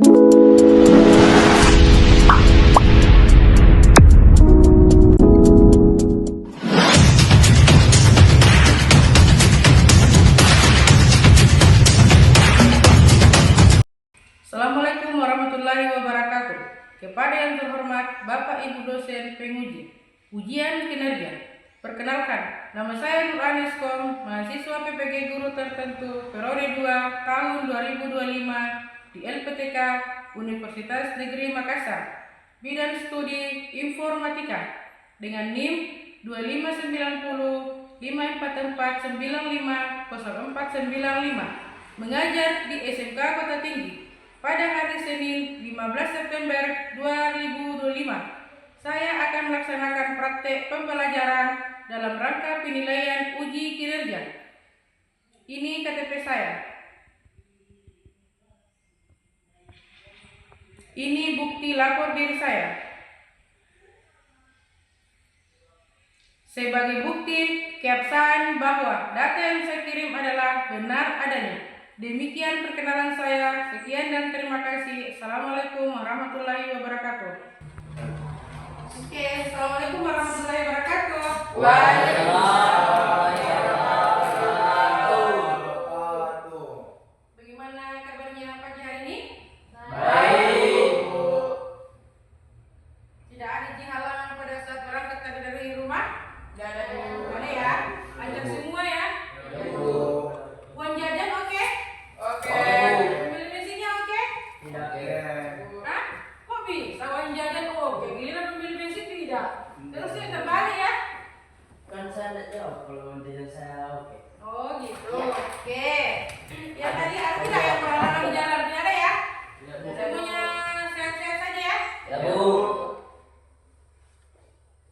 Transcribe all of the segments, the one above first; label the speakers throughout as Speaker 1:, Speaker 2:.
Speaker 1: Assalamualaikum warahmatullahi wabarakatuh. Kepada yang terhormat Bapak Ibu dosen penguji ujian kinerja, perkenalkan, nama saya Nur Aniskom, mahasiswa PPG Guru Tertentu periode 2 tahun 2025 di LPTK Universitas Negeri Makassar, bidang studi informatika dengan NIM 2590 544 95 0495, mengajar di SMK Kota Tinggi. Pada hari Senin 15 September 2025, saya akan melaksanakan praktek pembelajaran dalam rangka penilaian uji kinerja. Ini KTP saya. Ini bukti lapor diri saya. Sebagai bukti keabsahan bahwa data yang saya kirim adalah benar adanya. Demikian perkenalan saya. Sekian dan terima kasih. Assalamualaikum warahmatullahi wabarakatuh. Oke, assalamualaikum warahmatullahi wabarakatuh. Bagaimana kabarnya pagi hari ini?
Speaker 2: Baik.
Speaker 1: Tidak ada halangan pada saat berangkat tadi dari rumah? Tidak ada mana ya? Lancar semua ya? Uang jajan oke? Beli bensinnya oke? Hah? Kok bisa uang jajan oke? Giliran beli bensin tidak? Terus saya terbalik ya?
Speaker 2: Kan saya tidak jawab kalau menjajan saya oke.
Speaker 1: Oh gitu. Oke. Ya tadi ada tidak yang berhalangan di jalan? Tidak ada ya? Semuanya sehat-sehat saja ya?
Speaker 2: Ya Bu.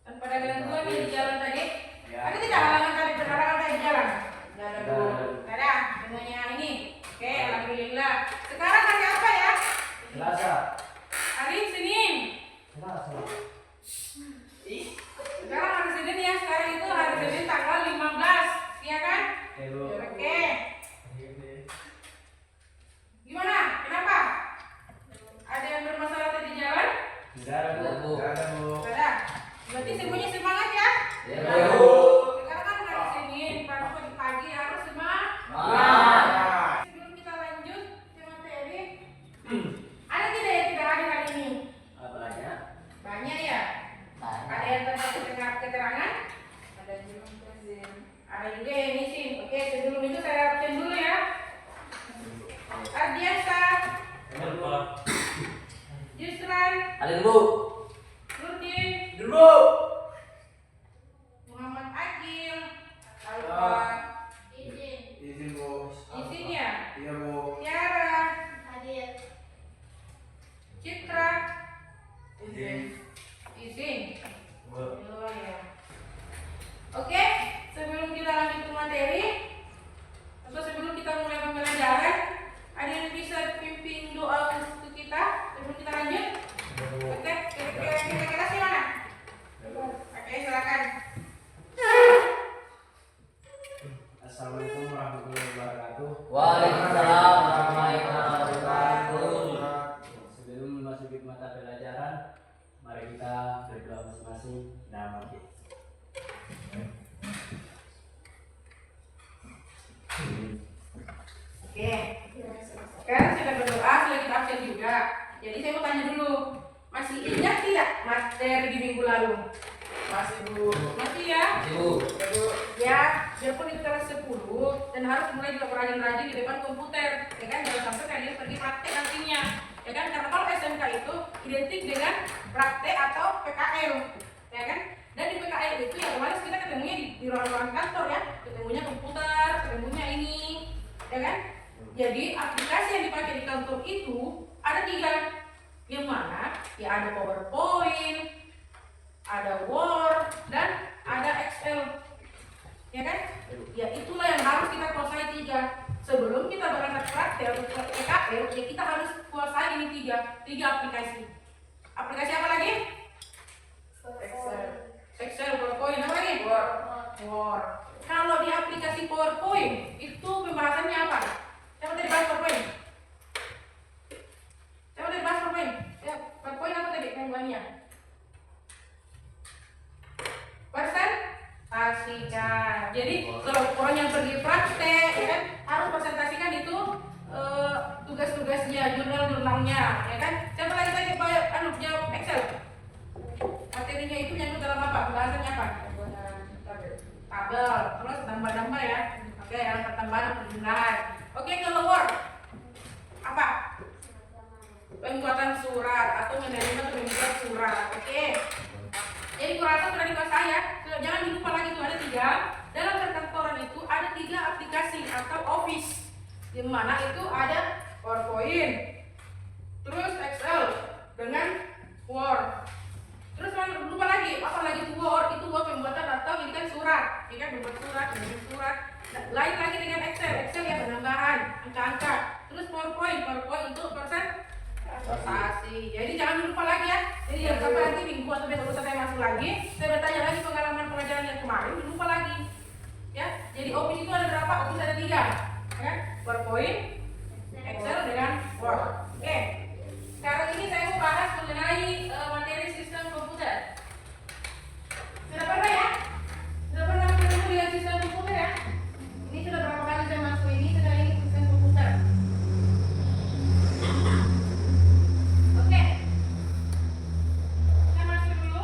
Speaker 1: Tanpa ada gangguan di jalan tadi? Ada tidak halangan tadi berhalangan tadi di jalan? Tidak ada Bu. Tidak ada. Semuanya ini. Oke, alhamdulillah. Sekarang hari apa ya?
Speaker 2: Selasa.
Speaker 1: Hari Senin.
Speaker 2: Selasa.
Speaker 1: Sekarang hari Senin ya. Sekarang itu hari Senin tanggal 15. Iya kan? Oke. Gimana? Kenapa? Ada yang bermasalah tadi di jalan?
Speaker 2: Tidak ada Bu.
Speaker 1: Tidak ada. Berarti semuanya semangat ya?
Speaker 2: Ya Bu.
Speaker 1: Sekarang kan hari Senin, baru pagi harus semangat. Sebelum kita lanjut ke materi, ada tidak yang tidak hadir hari ini?
Speaker 2: Apalagi?
Speaker 1: Banyak ya? Ada yang tanpa keterangan? Ada juga yang ngisi. Oke, sebelum itu saya absen dulu ya. Ardiasa, Yusran,
Speaker 2: Alin Bu.
Speaker 1: Nurdin,
Speaker 2: Dulu.
Speaker 1: Muhammad Akil, Alfa,
Speaker 3: Izin Bu.
Speaker 1: izin ya?
Speaker 3: Iya Bu.
Speaker 1: Tiara, Citra, izin. Oh ya. Oke, sebelum kita lanjut ke materi, atau sebelum kita mulai pembelajaran, ada yang bisa pimpin doa untuk kita sebelum kita lanjut? Oke, kita kelas di mana? Oke, silakan.
Speaker 3: Assalamualaikum warahmatullahi wabarakatuh.
Speaker 2: Waalaikumsalam warahmatullahi wabarakatuh. Sebelum memasuki mata pelajaran, mari kita berdoa masing-masing dalam hati.
Speaker 1: Oke, sekarang sudah berdoa, sudah kita absen juga. Jadi saya mau tanya dulu, masih ingat tidak materi di minggu lalu? Masih Bu. Masih ya?
Speaker 2: Bu.
Speaker 1: Ya, biarpun itu kelas 10 dan harus mulai juga rajin-rajin di depan komputer, ya kan? Jangan sampai kalian pergi praktek nantinya, ya kan? Karena kalau SMK itu identik dengan praktek atau PKL, ya kan? Dan di PKL itu ya kemarin kita ketemunya di ruang-ruang kantor ya, ketemunya komputer, ketemunya ini, ya kan? Jadi aplikasi yang dipakai di kantor itu ada 3, yang mana? Ya ada PowerPoint, ada Word, dan ada Excel. Ya kan? Ya itulah yang harus kita kuasai 3. Sebelum kita berangkat praktek atau PKL, ya kita harus kuasai ini 3 aplikasi. Aplikasi apa lagi? Excel, PowerPoint, apa lagi? Word. Kalau di aplikasi PowerPoint itu pembahasannya apa? Siapa tadi bahas PowerPoint? Siapa judulnya? Presentasikan. Jadi kalau orang yang pergi praktek, ya kan, harus presentasikan itu tugas-tugasnya, jurnal-jurnalnya, ya kan? Siapa lagi tadi jawab Excel? Materinya itu yang dalam apa? Bahasanya apa? Tabel. Terus tambah-tambah ya. Oke, yang pertambahan perjumlahan. Oke, kalau Word apa? Pembuatan surat atau menerima atau membuat surat. Oke. Jadi kurasa sudah dikasih saya. Jangan dilupa lagi itu ada 3. Dalam perkantoran itu ada 3 aplikasi atau Office. Di mana itu ada PowerPoint, terus Excel dengan Word. Terus jangan lupa lagi, apa lagi itu Word? Itu Word pembuatan atau ini kan surat, ini kan membuat surat, menulis surat. Lain lagi dengan Excel, Excel ya penambahan angka-angka. Terus PowerPoint untuk presentasi. Jadi jangan lupa lagi ya. Jadi jangan sampai nanti minggu atau besok saya masuk lagi, saya bertanya lagi pengalaman pelajaran yang kemarin, lupa lagi. Ya, jadi Office itu ada berapa? Office ada 3, ya? PowerPoint, Excel dengan Word. Oke. Sekarang ini saya mau bahas mengenai materi sistem komputer. Sudah pernah ya? Sudah pernah ketemu dengan sistem komputer ya? Ini sudah berapa kali saya masuk ini sistem komputer. Oke. Saya masuk dulu.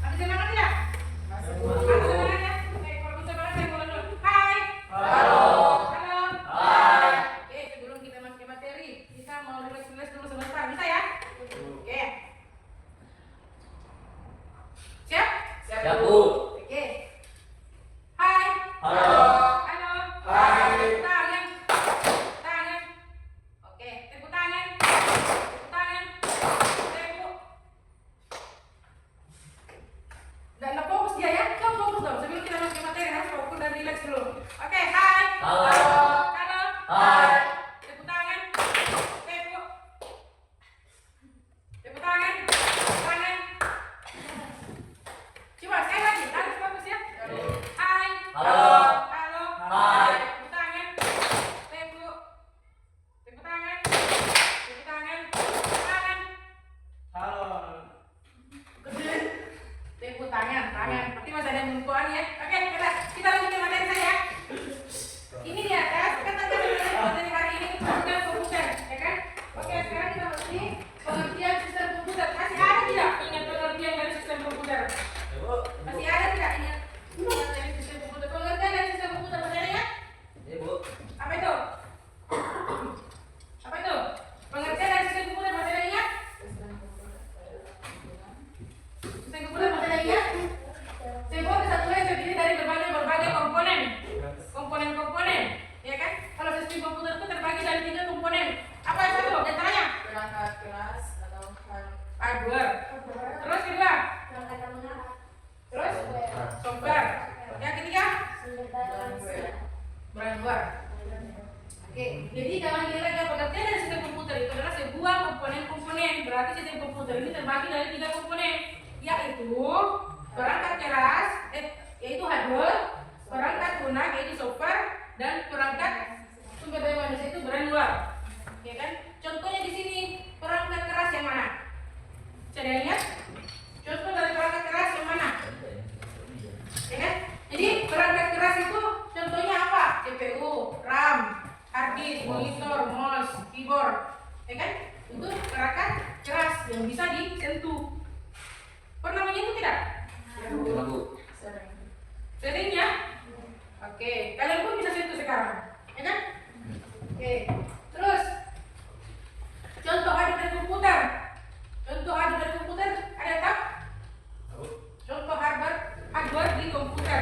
Speaker 1: Ada semangat tidak? Masuk dulu. Ada semangat ya? Oke, kalau bisa banget saya mulai dulu. Hai. Halo. Halo. Hai. Oke, sebelum kita masuk ke materi, kita mau relax dulu sebentar. Bisa ya? Oke. Siap?
Speaker 2: Siap, Bu.
Speaker 1: Oke. Hai.
Speaker 2: Halo.
Speaker 1: Halo.
Speaker 3: Hai.
Speaker 1: Tepuk tangan. Tangan. Oke, tepuk tangan. Tepuk tangan. Tepuk. Dan fokus dia ya. Coba fokus dong. Sebelum kita masuk ke materi harus fokus dan relax dulu. Oke, hai.
Speaker 2: Halo.
Speaker 1: Halo.
Speaker 2: Hai.
Speaker 1: Tepuk tangan. Tepuk. Tepuk tangan. Tepuk tangan. Coba sekali lagi. Harus fokus ya. Hai.
Speaker 2: Halo.
Speaker 1: Halo.
Speaker 2: Hai.
Speaker 1: Tepuk tangan. Tepuk. Tepuk tangan. Tepuk tangan. Tepuk tangan.
Speaker 3: Halo.
Speaker 1: Tepuk tangan. Berarti masih ada yang mengukuhan ya. Oke, kita lanjut ke materi saya. Ini dia kan materi hari ini tentang komputer, ya kan? Oke, sekarang kita masih pengertian sistem komputer. Masih ada tidak ingat pengertian dari sistem komputer? Masih ada tidak ingat materi sistem komputer? Pengertian dari sistem komputer masih ada ya?
Speaker 2: Ibu.
Speaker 1: Apa itu? Apa itu? Pengertian dari sistem komputer masih ada ingat? Sistem komputer masih ada ingat? Sebuah kesatuan yang terdiri dari berbagai komponen. Komponen, ya kan? Kalau sistem komputer itu terbagi dari 3 komponen. Apa itu? Diantaranya?
Speaker 4: Perangkat keras atau
Speaker 1: Hardware. Terus kedua? Terus? Software. Yang ketiga? Firmware. Oke, jadi jangan kira-kira pengertian dari sistem komputer itu adalah sebuah komponen. Berarti sistem komputer ini terbagi dari 3 komponen, yaitu perangkat keras, yaitu hardware, perangkat lunak yaitu software, dan perangkat sumber daya manusia itu firmware. Ya kan? Contohnya di sini perangkat keras yang mana? Saya ingat? Contoh dari perangkat keras yang mana? Ya kan? Jadi perangkat keras itu contohnya apa? CPU, RAM, hard disk, monitor, mouse, keyboard. Ya kan? Itu perangkat keras yang bisa disentuh. Pernah menyentuh tidak?
Speaker 2: Bu.
Speaker 1: Sering ya? Oke, kalian pun bisa sentuh sekarang, ya kan? Oke, terus contoh hardware komputer. Contoh hardware komputer ada tak? Contoh hardware di komputer.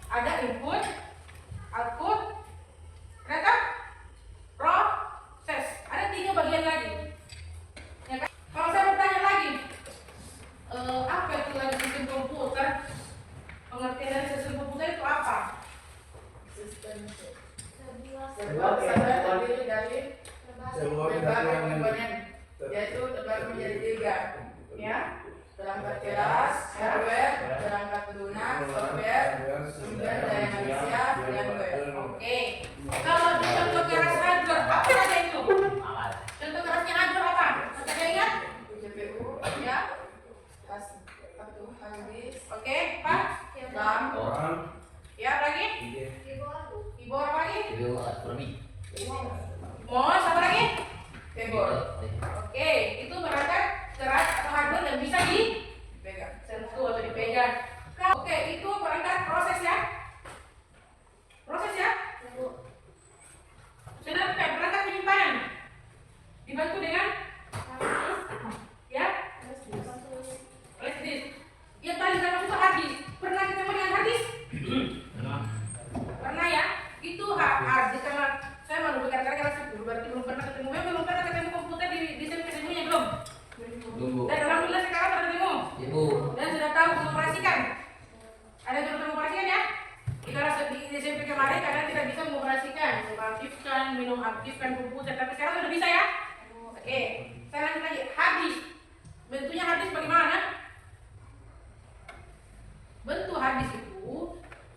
Speaker 1: Ada input, output, ada tak? Proses. Ada 3 bagian lagi. Ya kan? Kalau saya bertanya lagi, apa itu lagi sistem komputer? Pengertian dari sistem komputer itu apa?
Speaker 4: sistem
Speaker 3: Sebuah
Speaker 4: kesatuan terdiri dari
Speaker 3: Sebuah
Speaker 4: berbagai
Speaker 3: kesatuan yang
Speaker 4: komponen, yaitu terbagi menjadi 3.
Speaker 1: Ya,
Speaker 4: Perangkat keras, hardware, perangkat lunak, software, sumber daya manusia, firmware.
Speaker 1: oke. Kalau di contoh keras hardware, apa saja itu?
Speaker 2: Alat.
Speaker 1: Contoh kerasnya
Speaker 2: lebih.
Speaker 1: Mouse apa lagi?
Speaker 4: Keyboard.
Speaker 1: Oke, itu perangkat keras atau hardware yang bisa
Speaker 4: Pegang.
Speaker 1: disentuh atau dipegang. Oke, itu perangkat proses ya. Proses ya. Sedangkan perangkat penyimpanan dibantu dengan ya flash disk. Yang tadi saya maksud hard disk. Pernah ketemu dengan hard disk? Pernah ya? Itu hard disk karena saya mau berkata kelas 10 berarti belum pernah ketemu. Belum pernah ketemu komputer di sini ketemunya belum?
Speaker 2: Belum.
Speaker 1: Dan alhamdulillah sekarang sudah ketemu.
Speaker 2: Ibu.
Speaker 1: Dan sudah tahu mengoperasikan. Ada yang sudah mengoperasikan ya? Kita rasa di SMP kemarin karena tidak bisa mengoperasikan, mengaktifkan, minum aktifkan komputer, tapi sekarang sudah bisa ya? Oke, saya lanjut lagi. Hard disk. Bentuknya hard disk bagaimana? Bentuk hard disk itu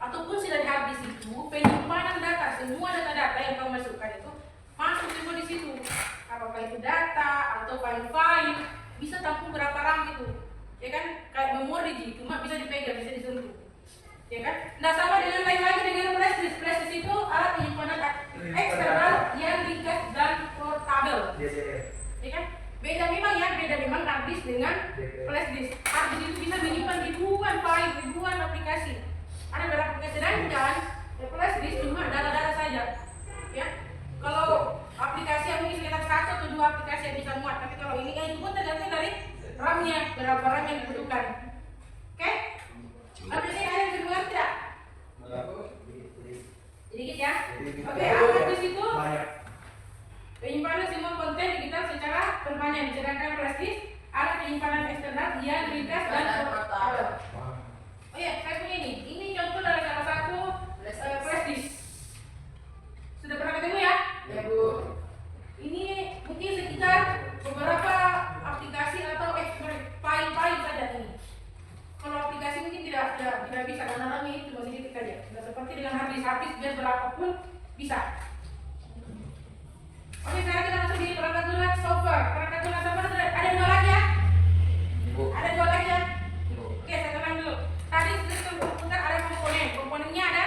Speaker 1: ataupun dari hard disk itu penyimpanan data, semua data-data yang kamu masukkan itu masuk semua di situ. Apakah itu data atau file-file, bisa tampung berapa RAM itu, ya kan? Kayak memori cuma bisa dipegang, bisa disentuh, ya kan? Nah sama dengan lain lagi dengan flash disk. Flash disk itu alat penyimpanan eksternal yang ringkas dan portable, ya kan? Beda memang ya, beda memang hard disk dengan flash disk. Hard disk itu bisa menyimpan ribuan file, ribuan aplikasi. Ada beberapa aplikasi, sedangkan flash disk cuma data-data saja, ya. Kalau aplikasi yang mungkin sekitar 1 atau 2 aplikasi yang bisa muat, tapi kalau ini itu pun tergantung dari RAM-nya, berapa RAM yang dibutuhkan. Oke? Tapi sih ada yang kedua tidak? Sedikit ya. Oke, hard disk itu penyimpanan semua konten digital secara permanen, sedangkan flash disk alat penyimpanan eksternal yang ringkas dan portable. Oh ya, saya punya ini. Ini contoh dari salah satu flash disk. Sudah pernah ketemu ya?
Speaker 4: Ya Bu.
Speaker 1: Ini mungkin sekitar beberapa aplikasi atau file-file saja ini. Kalau aplikasi mungkin tidak bisa karena RAM ini cuma sedikit saja. Tidak seperti dengan hard disk biar berapapun bisa. Oke, sekarang kita masuk di perangkat lunak software. Perangkat lunak software ada 2 lagi ya? Ada 2 lagi ya? Oke, saya ulang dulu. Tadi sistem komputer ada komponen. Komponennya ada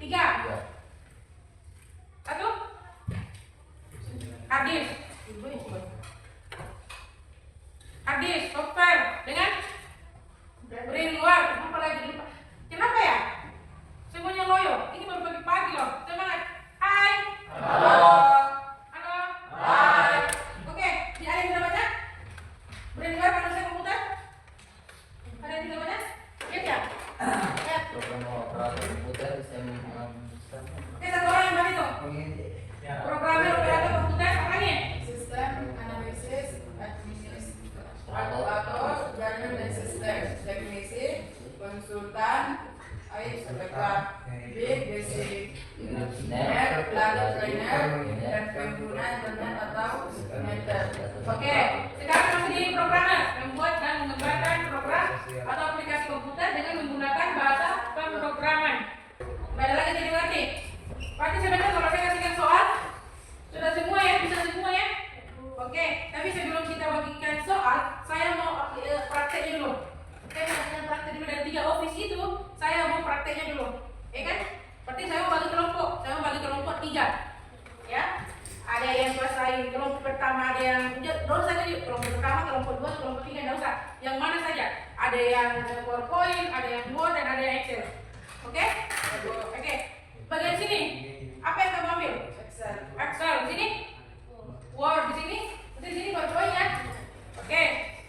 Speaker 1: 3. 1 hard disk. Hard disk software dengan firmware. Apa lagi lupa? Kenapa ya? Semuanya loyo. Ini baru pagi-pagi loh. Semangat. Hai.
Speaker 2: Halo.
Speaker 1: Halo. Hai. Oke, ada yang bisa baca? Firmware manusia komputer? Ada yang bisa baca? Lihat ya? Lihat.
Speaker 2: Program operator komputer sistem
Speaker 1: Oke, satu orang yang baca itu. Programmer operator komputer apa lagi?
Speaker 4: Sistem analisis administrator jaringan dan sistem teknisi konsultan APK big basic net lalu trainer dan pengguna internet atau meter.
Speaker 1: Oke, sekarang masih di programmer, membuat dan mengembangkan program atau aplikasi komputer dengan menggunakan bahasa pemrograman. Nggak ada lagi jadi ngerti. Pasti sebentar kalau saya kasihkan soal, sudah semua ya, bisa semua ya. Oke, tapi sebelum kita bagikan soal, saya mau prakteknya dulu. Saya mau lakukan praktek dulu dari 3 office itu, saya mau prakteknya dulu, ya kan? Berarti saya mau bagi kelompok 3, ya. Ada yang kuasai kelompok pertama, ada yang tidak usah jadi kelompok pertama, kelompok 2, kelompok 3, tidak usah. Yang mana saja? Ada yang PowerPoint, ada yang Word, dan ada yang Excel. Oke? Oke. Bagian sini, apa yang kamu ambil? Excel. Di sini? Word. Di sini? Di sini PowerPoint ya. Oke.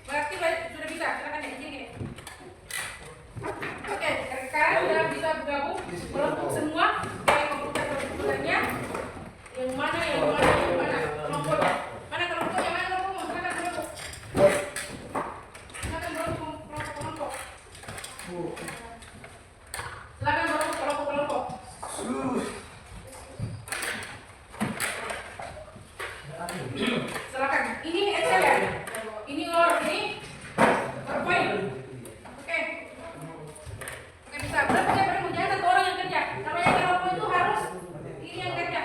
Speaker 1: Berarti sudah bisa. Silakan ya. Sini. Oke. Sekarang sudah bisa bergabung kelompok semua. Kayak komputernya. Yang mana? Kelompoknya. Mana kelompoknya? Silakan kelompok. Silakan kelompok. Silakan kelompok. Silakan. Ini Excel ya? Ini Word, ini PowerPoint. Oke. Oke, bisa. Berarti jangan satu orang yang kerja. Namanya kelompok itu harus ini yang kerja.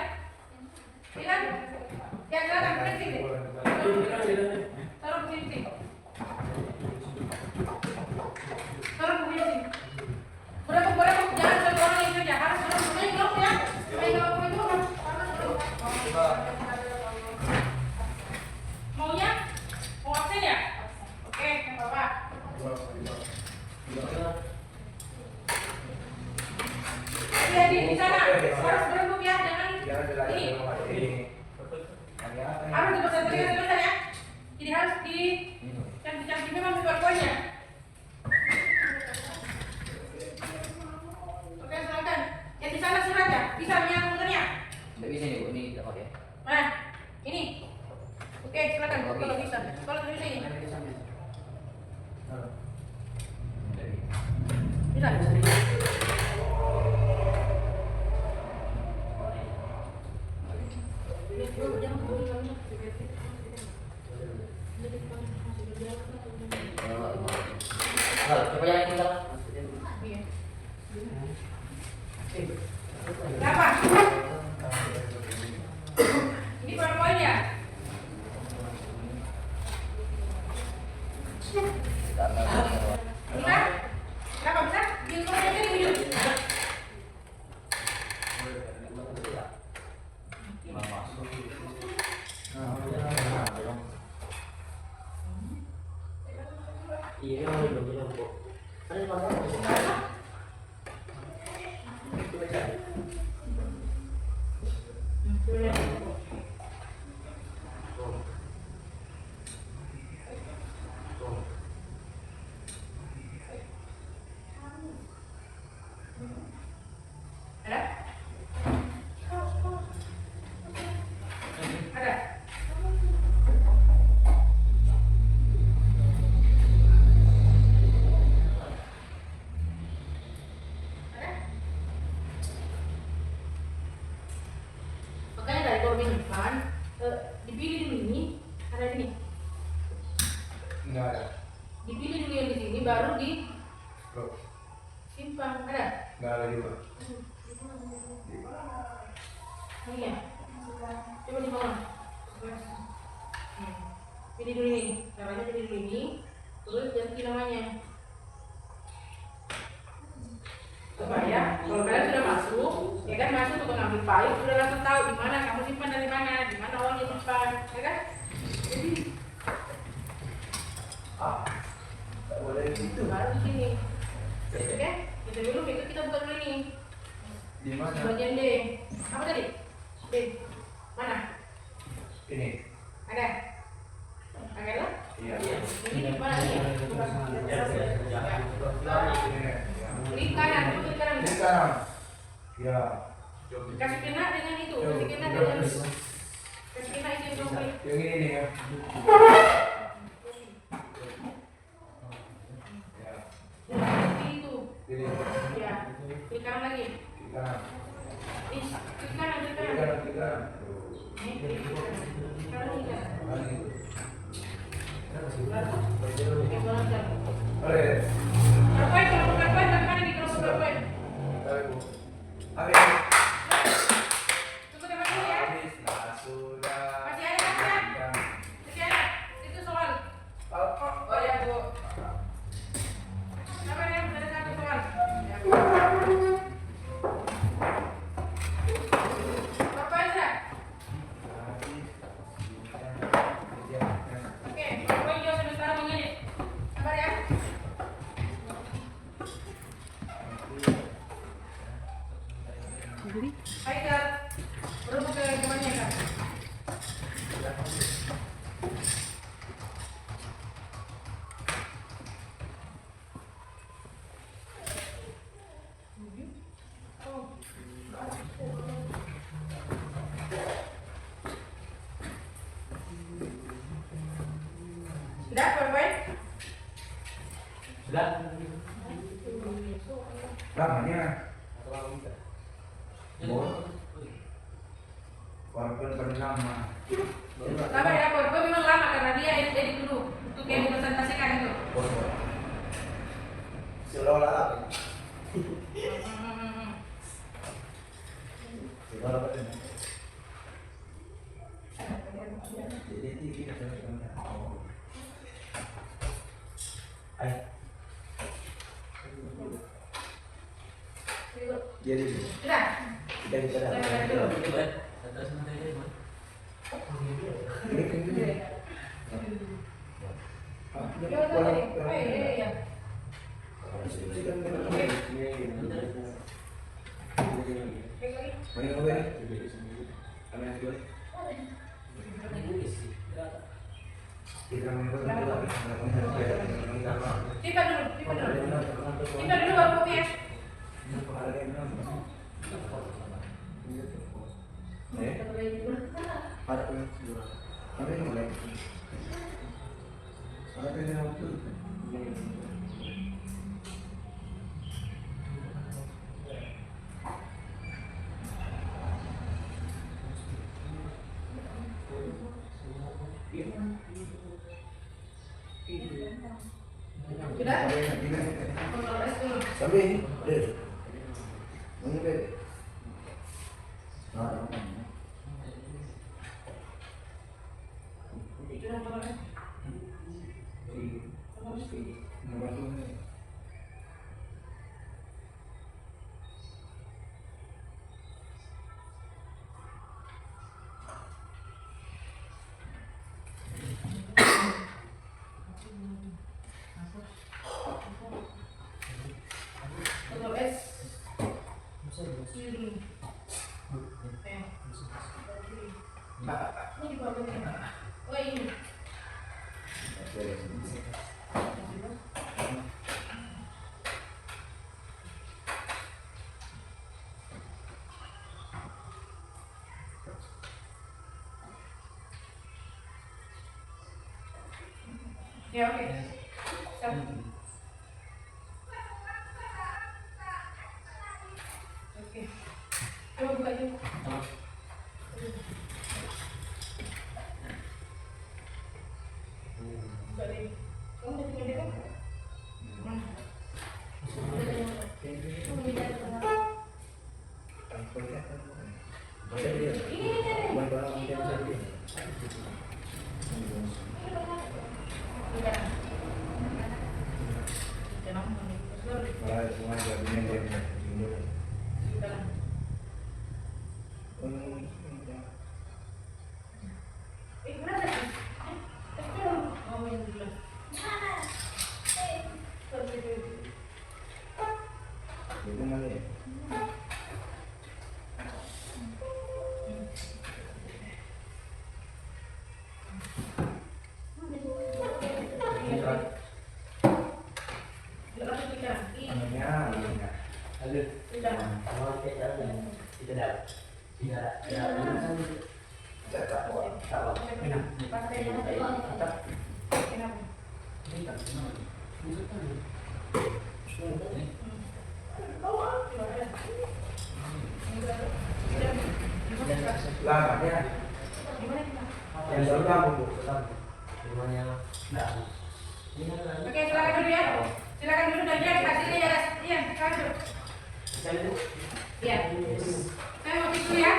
Speaker 1: Ya kan? Ya, silakan print sini. Taruh print sini. Berapa jangan satu orang yang kerja, harus orang punya kelompok ya. Kelompok itu harus Maunya? Mau absen ya? Oke, nggak apa-apa. Di sana harus berembuk ya, jangan ini. Harus dipesan ya. Jadi harus di cantik-cantik memang powerpointnya. Oke, silakan. Yang di sana suratnya, bisa punya komputernya?
Speaker 2: Nggak bisa nih Bu, ini tidak pakai.
Speaker 1: Mana? Ini. Oke, silakan kalau bisa. Kalau tulis ini. Bisa.
Speaker 2: Coba yang tinggal.
Speaker 1: Berapa? Ini powerpoint ya? Bisa? Berapa bisa? Di rumahnya jadi ujung.
Speaker 2: Iya, belum Bu. Ada mana?
Speaker 1: Ada? Ada? Makanya dari kalau minuman dipilih dulu ini, ada di sini.
Speaker 3: Enggak ada.
Speaker 1: Dipilih dulu yang di sini, baru di
Speaker 3: Loh,
Speaker 1: simpan. Ada?
Speaker 3: enggak ada juga.
Speaker 1: Ini ya. Coba di bawah. Pilih dulu ini. Caranya pilih dulu ini. Terus ganti namanya. Supaya kalau kalian sudah masuk, ya kan masuk untuk mengambil file, sudah langsung tahu di mana kamu simpan dari mana, di mana uangnya simpan, ya kan? Jadi
Speaker 3: Enggak boleh gitu.
Speaker 1: baru di sini. Oke? Kita dulu, kita buka dulu ini.
Speaker 3: Di mana?
Speaker 1: Bagian D. Apa tadi? D. Mana?
Speaker 3: Ini.
Speaker 1: Ada? Ada lah?
Speaker 3: Iya.
Speaker 1: Ini di mana nih?
Speaker 3: Ini.
Speaker 1: Klik kanan, klik kanan.
Speaker 3: Ini sekarang. Ya.
Speaker 1: Kasih kena dengan itu, kasih kena dengan kasih kena itu yang klik.
Speaker 3: Yang ini nih ya. Ya.
Speaker 1: Pilih itu.
Speaker 3: Ini.
Speaker 1: Ya. Klik kanan lagi.
Speaker 3: Kiri kanan.
Speaker 1: Klik kanan, klik
Speaker 3: Kiri
Speaker 1: kanan.
Speaker 3: kanan, kiri kanan.
Speaker 1: Ini klik kanan. Kanan ini kan.
Speaker 3: Ini.
Speaker 1: Yang bawah.
Speaker 3: Oke.
Speaker 1: PowerPoint, kalau PowerPoint, tapi mana di kalau PowerPoint?
Speaker 3: Tahu, Bu. Habis.
Speaker 1: Tunggu teman dulu ya.
Speaker 3: Habis. Nah, sudah.
Speaker 1: Masih ada kan ya? Masih ada. Itu soal.
Speaker 4: Oh ya Bu.
Speaker 1: Apa yang ada satu soal? PowerPoint sudah? Oke, PowerPoint juga sebentar mengenai. Sabar ya. Hai Kak, berhubung ke temannya Kak. Sudah PowerPoint?
Speaker 2: Sudah?
Speaker 3: Lamanya. Walaupun bernama.
Speaker 1: Sabar ya, PowerPoint memang lama karena dia edit dulu untuk yang dipresentasikan itu.
Speaker 3: Seolah-olah apa? Seolah-olah apa? Jadi kita Ayo. Jadi
Speaker 1: Sudah?
Speaker 3: kita bisa
Speaker 1: Saya balik dulu. Tiba dulu, baru kopi ya. Sudah? Kontrol es dulu.
Speaker 3: Sampai ini, deh. Ini deh.
Speaker 1: Sudah kontrol es. Kontrol es. Sini dulu. Ini dibawa ke sini. Oh ini. Ya oke. Oke. Coba buka dulu. Buka dulu. Kamu udah punya dia kan?
Speaker 3: Lah, ya. Yang sebelah Bu.
Speaker 1: Oke, silakan dulu ya. Silakan dulu dan lihat hasilnya ya. Iya, silakan dulu. Iya. Saya mau tisu ya.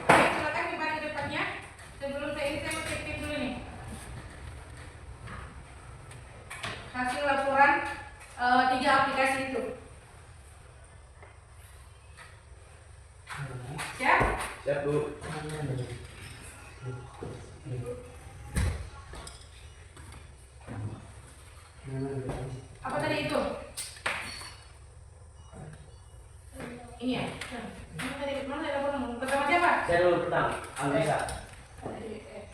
Speaker 1: Oke, silakan kembali ke depannya. Sebelum saya ini saya mau cek dulu nih. Hasil laporan 3 aplikasi itu. Siap?
Speaker 3: Siap, Bu.
Speaker 1: Apa tadi itu? Ini ya? Mana tadi laporan? Pertama siapa?
Speaker 2: Saya dulu pertama, Alisa.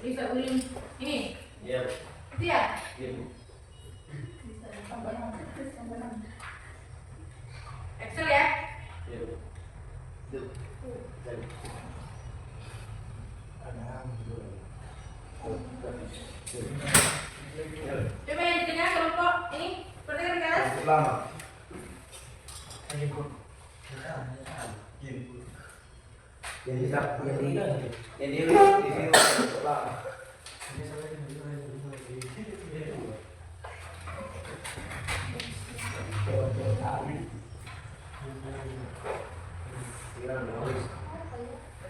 Speaker 1: Lisa Ulin. Ini?
Speaker 2: Iya.
Speaker 1: Itu ya?
Speaker 2: Iya, Bu.
Speaker 1: Excel ya?
Speaker 2: Iya, Bu. Tuh. Jadi.
Speaker 1: Coba yang di tengah kelompok ini perhatikan ke atas.
Speaker 3: Lama. Jadi jadi di sini lama.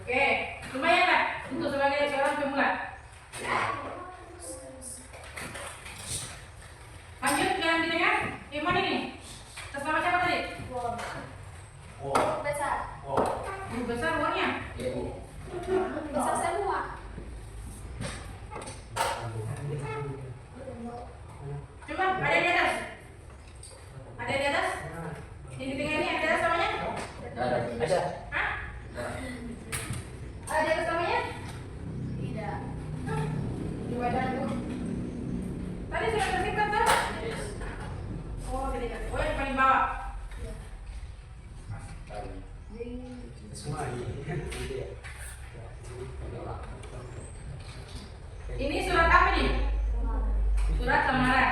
Speaker 1: Oke, lumayan lah untuk sebagai seorang pemula. Lanjut yang di tengah, yang mana ini? Oh yang paling bawah.
Speaker 3: Semua ini.
Speaker 1: Ini surat apa nih? Surat lamaran.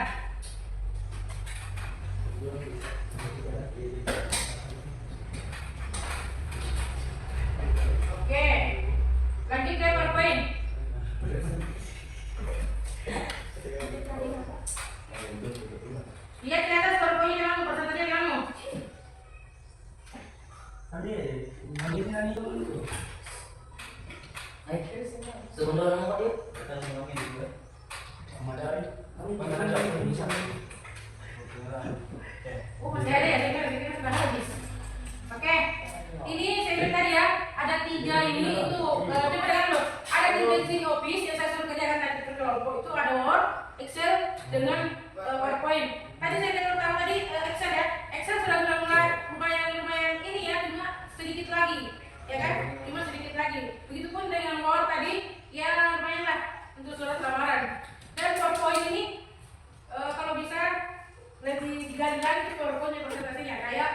Speaker 1: Oke, lanjut ke PowerPoint. Lihat di atas PowerPoint kamu, persentasenya kamu.
Speaker 2: Sebentar nama dia.
Speaker 1: Oh masih ada ya, saya kira sudah habis. Oke, ini saya bilang tadi ya, ada 3 ini itu, coba dengar dulu. Ada 3 di sini Office yang saya suruh kerjakan tadi ke kelompok itu ada Word, Excel dengan PowerPoint. Tadi saya bilang pertama tadi Excel ya, Excel sudah mulai lumayan ini ya, cuma sedikit lagi, ya kan? Cuma sedikit lagi. Begitupun dengan Word tadi, ya lumayan lah untuk surat lamaran. Dan PowerPoint ini kalau bisa lebih digali lagi ke PowerPoint presentasinya kayak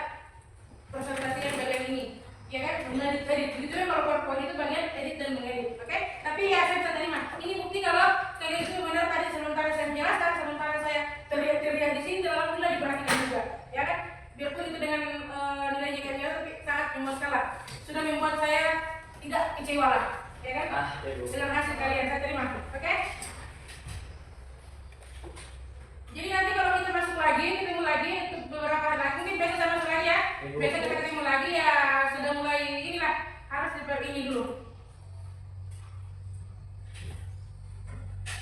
Speaker 1: presentasi yang bagian ini, ya kan? Mengedit, begitu ya kalau PowerPoint itu bagian edit dan mengedit, oke? Tapi ya saya bisa terima. Ini bukti kalau kalian itu benar tadi sementara saya menjelaskan, sementara saya terlihat di sini dalam mudah diperhatikan juga, ya kan? Biarpun itu dengan nilai JKT tapi sangat memuaskan lah. Sudah membuat saya tidak kecewa lah, ya kan? Dengan hasil kalian saya terima, oke? Jadi nanti kalau kita masuk lagi, ketemu lagi untuk beberapa hari lagi, mungkin besok kita masuk lagi ya. Besok kita ketemu lagi ya, sudah mulai inilah harus seperti ini dulu.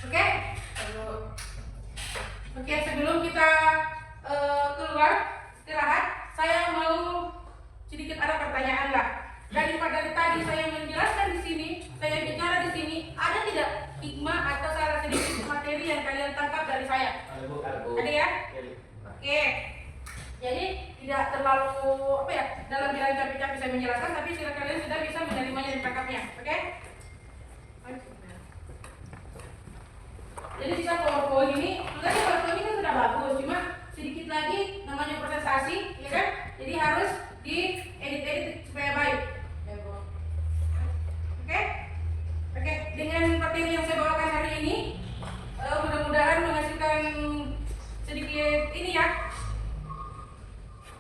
Speaker 1: Oke? Oke, sebelum kita keluar istirahat, saya mau sedikit ada pertanyaan lah. Dari tadi saya menjelaskan di sini, saya bicara di sini, ada tidak hikmah atau salah sedikit materi yang kalian tangkap dari saya? Ada ya? Oke. Jadi tidak terlalu apa ya, dalam bilang capek-capek saya menjelaskan, tapi kalian sudah bisa menerimanya dan tangkapnya, oke? Jadi sisa PowerPoint ini, sebenarnya PowerPoint ini kan sudah bagus, cuma sedikit lagi namanya presentasi, ya kan? Jadi harus diedit supaya baik. Oke? Oke, dengan materi yang saya bawakan hari ini, mudah-mudahan menghasilkan sedikit ini ya.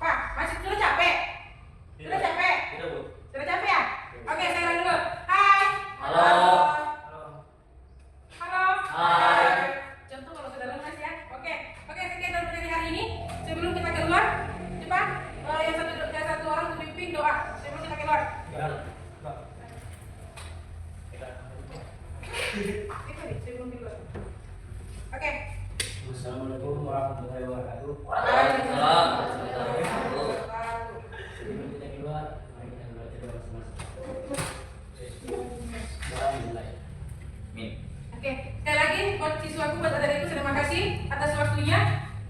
Speaker 1: Pak, masih sudah capek? Sudah capek?
Speaker 2: Tidak, Bu.
Speaker 1: Sudah capek ya? Oke, saya ulang dulu. Hai.
Speaker 2: Halo.
Speaker 1: Halo.
Speaker 2: Hai.
Speaker 1: Contoh kalau sudah lemas ya. Oke, sekian dari materi hari ini. Sebelum kita keluar, cepat yang satu orang memimpin doa sebelum kita keluar. Sebelum keluar. Oke.
Speaker 3: Assalamualaikum warahmatullahi wabarakatuh.
Speaker 2: Waalaikumsalam.
Speaker 3: Sebelum kita keluar, mari kita membaca doa masing-masing. Bismillah. Amin.
Speaker 1: Oke, sekali lagi buat siswaku, buat adik-adikku, terima kasih atas waktunya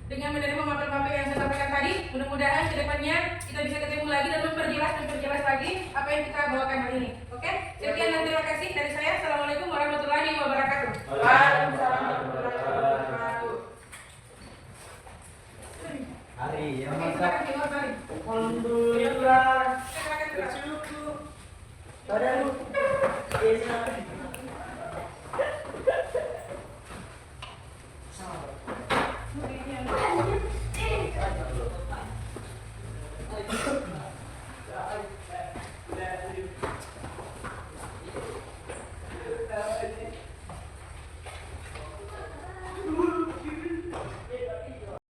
Speaker 1: dengan menerima materi-materi yang saya sampaikan tadi. Mudah-mudahan kedepannya kita bisa ketemu lagi dan memperjelas lagi apa yang kita bawakan hari ini. Oke, sekian dan terima kasih dari saya. Assalamualaikum warahmatullahi wabarakatuh.
Speaker 4: Waalaikumsalam warahmatullahi wabarakatuh.
Speaker 3: Hari yang
Speaker 1: Silakan
Speaker 3: mantap.
Speaker 1: keluar balik.
Speaker 3: Alhamdulillah.
Speaker 1: Silakan keluar.
Speaker 3: Cukup. Padamu. Ya, silakan.